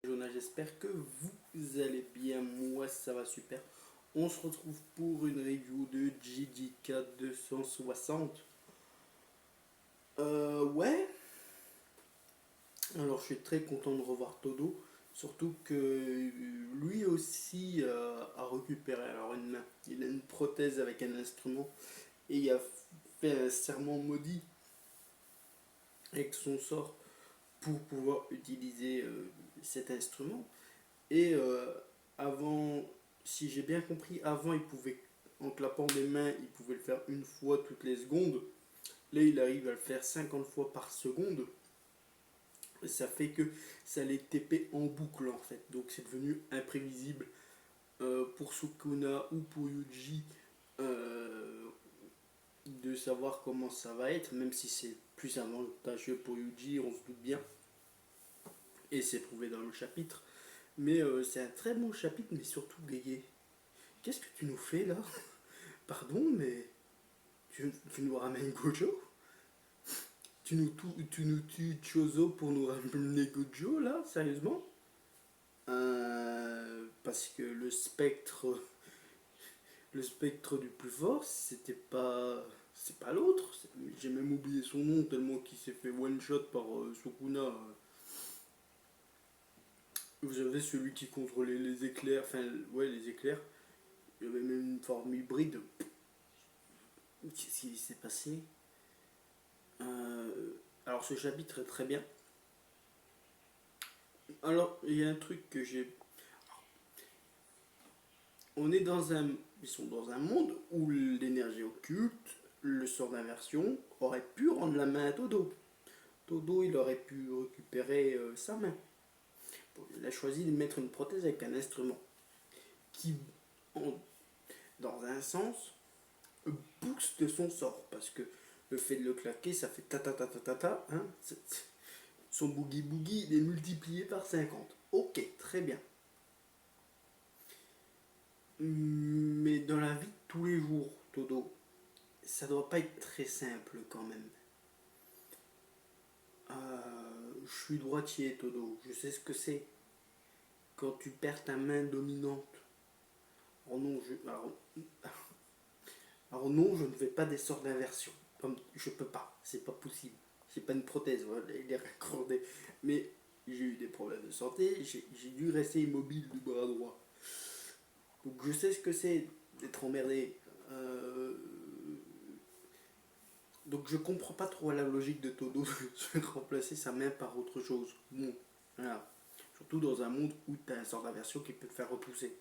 Jonah, j'espère que vous allez bien, moi ça va super. On se retrouve pour une review de GDK 260. Ouais, alors je suis très content de revoir Todo, surtout que lui aussi a récupéré alors une main. Il a une prothèse avec un instrument et il a fait un serment maudit avec son sort pour pouvoir utiliser cet instrument. Et avant, si j'ai bien compris, avant il pouvait, en clapant des mains, il pouvait le faire une fois toutes les secondes. Là, il arrive à le faire 50 fois par seconde. Et ça fait que ça les TP en boucle en fait. Donc c'est devenu imprévisible pour Sukuna ou pour Yuji de savoir comment ça va être, même si c'est plus avantageux pour Yuji, on se doute bien. Et c'est prouvé dans le chapitre. Mais c'est un très bon chapitre, mais surtout Gege. Qu'est-ce que tu nous fais là? Pardon, mais tu nous ramènes Gojo? Tu nous tues Chozo pour nous ramener Gojo là? Sérieusement? Parce que le spectre du plus fort, c'était pas. C'est pas l'autre. J'ai même oublié son nom tellement qu'il s'est fait one shot par Sukuna. Vous avez celui qui contrôlait les éclairs, enfin ouais les éclairs. Il y avait même une forme hybride. Qu'est-ce qui s'est passé? Alors ce chapitre est très bien. Alors il y a un truc que j'ai. On est dans un. Ils sont dans un monde où l'énergie occulte, le sort d'inversion, aurait pu rendre la main à Todo. Todo il aurait pu récupérer sa main. Bon, il a choisi de mettre une prothèse avec un instrument qui, en- dans un sens, booste son sort. Parce que le fait de le claquer, ça fait ta ta ta ta ta ta. Hein, son boogie boogie, il est multiplié par 50. Ok, très bien. Mais dans la vie de tous les jours, Todo, ça doit pas être très simple quand même. Je suis droitier, Todo. Je sais ce que c'est quand tu perds ta main dominante. Alors non, alors non, je ne fais pas des sorts d'inversion. Comme je peux pas, c'est pas possible. J'ai pas une prothèse, voilà, il est raccordé. Mais j'ai eu des problèmes de santé, j'ai dû rester immobile du bras droit. Donc je sais ce que c'est d'être emmerdé. Euh, donc je comprends pas trop la logique de Todo de remplacer sa main par autre chose. Bon, voilà. Surtout dans un monde où tu as un sort d'inversion qui peut te faire repousser.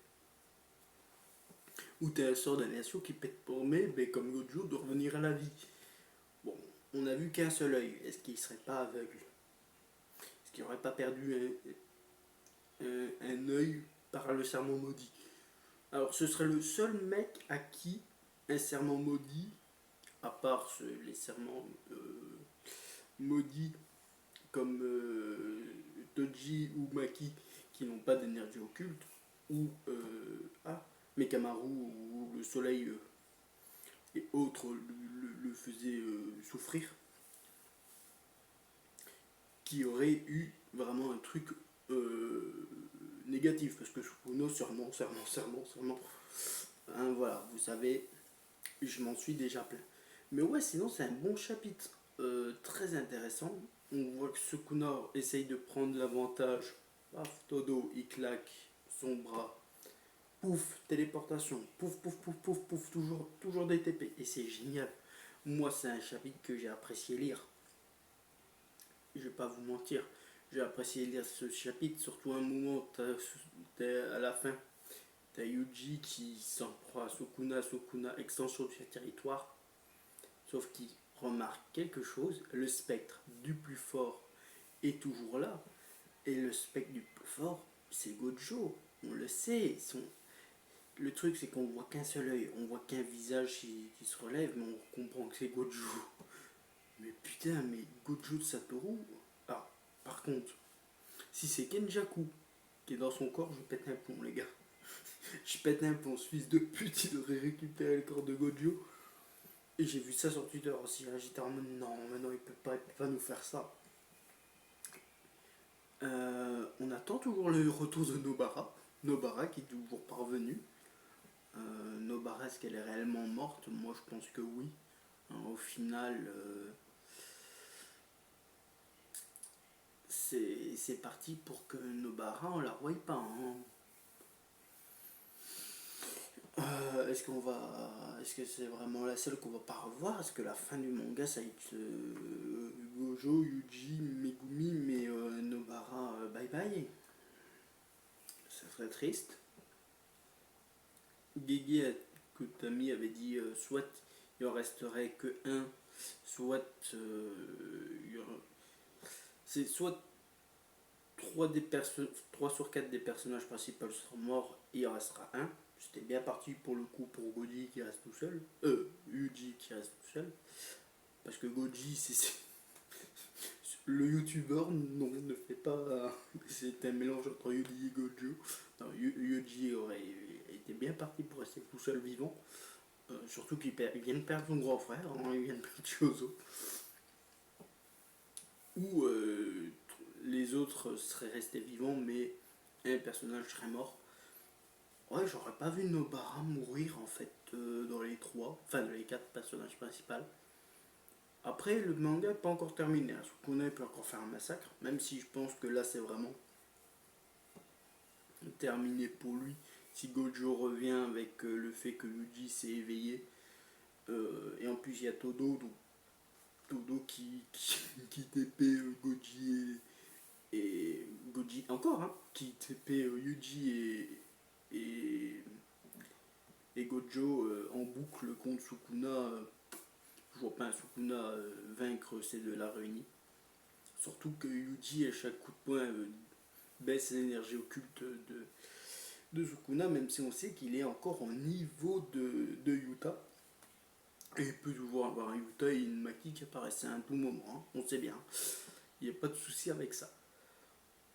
Où tu as un sort d'inversion qui peut te permettre, ben, comme Gojo, de revenir à la vie. Bon, on a vu qu'un seul œil. Est-ce qu'il serait pas aveugle? Est-ce qu'il aurait pas perdu un œil par le serment maudit? Alors ce serait le seul mec à qui un serment maudit, à part les serments maudits comme Toji ou Maki qui n'ont pas d'énergie occulte, ou Mekamaru ou le soleil et autres le faisaient souffrir, qui aurait eu vraiment un truc négatif, parce que Sukuno, serment, hein, voilà, vous savez, je m'en suis déjà plein. Mais ouais, sinon c'est un bon chapitre, très intéressant. On voit que Sukuna essaye de prendre l'avantage. Paf, Todo, il claque son bras. Pouf, téléportation. Pouf, pouf, pouf, pouf, pouf, toujours des TP. Et c'est génial. Moi, c'est un chapitre que j'ai apprécié lire. Je vais pas vous mentir. J'ai apprécié lire ce chapitre, surtout un moment à la fin. T'as Yuji qui s'en prend à Sukuna, Sukuna, extension de ce territoire. Sauf qu'il remarque quelque chose, le spectre du plus fort est toujours là. Et le spectre du plus fort, c'est Gojo. On le sait. Le truc, c'est qu'on voit qu'un seul œil, on voit qu'un visage qui se relève, mais on comprend que c'est Gojo. Mais putain, mais Gojo de Satoru. Ah, par contre, si c'est Kenjaku qui est dans son corps, je pète un plomb, les gars. Je pète un plomb, ce fils de pute, il aurait récupéré le corps de Gojo. Et j'ai vu ça sur Twitter aussi. Hein. J'étais en mode non, il peut pas nous faire ça. On attend attend toujours le retour de Nobara. Nobara qui est toujours parvenu. Nobara, est-ce qu'elle est réellement morte? Moi je pense que oui. Hein, au final, c'est parti pour que Nobara on la voie pas. Hein. Est-ce qu'on va. Est-ce que c'est vraiment la seule qu'on va pas revoir? Est-ce que la fin du manga ça va être Gojo, Yuji, Megumi, mais Nobara, bye bye? Ça serait triste. Gege Kutami avait dit soit il en resterait que un, soit c'est soit 3 sur 4 des personnages principaux seront morts et il en restera un. J'étais bien parti pour le coup pour Goji qui reste tout seul. Yuji qui reste tout seul. Parce que Goji, c'est le youtubeur, non, ne fait pas. C'est un mélange entre Yuji et Gojo. Non, Yuji aurait été bien parti pour rester tout seul vivant. Surtout qu'il vient de perdre son grand frère, hein, il vient de perdre Chozo. Ou les autres seraient restés vivants, mais un personnage serait mort. Ouais, j'aurais pas vu Nobara mourir en fait dans les trois, enfin dans les quatre personnages principaux. Après, le manga n'est pas encore terminé. Hein. Sukuna peut encore faire un massacre, même si je pense que là c'est vraiment terminé pour lui. Si Gojo revient avec le fait que Yuji s'est éveillé, et en plus il y a Todo, donc Todo qui TP Goji et Goji encore, hein, qui TP Yuji et, et Gojo en boucle contre Sukuna. Je vois pas un Sukuna vaincre ces deux-là réunis. Surtout que Yuji, à chaque coup de poing, baisse l'énergie occulte de Sukuna, même si on sait qu'il est encore au niveau de Yuta. Et il peut toujours avoir un Yuta et une Maki qui apparaissent à un tout moment, hein, on sait bien. Il n'y a pas de souci avec ça.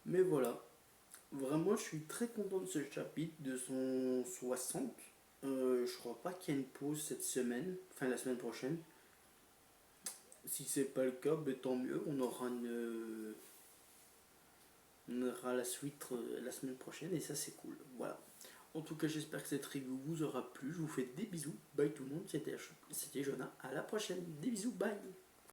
Mais voilà, vraiment je suis très content de ce chapitre, de son 60. Je crois pas qu'il y ait une pause cette semaine, enfin la semaine prochaine. Si c'est pas le cas, ben, tant mieux, on aura la suite la semaine prochaine et ça c'est cool. Voilà. En tout cas, j'espère que cette review vous aura plu. Je vous fais des bisous. Bye tout le monde. C'était Jonah. À la prochaine. Des bisous. Bye.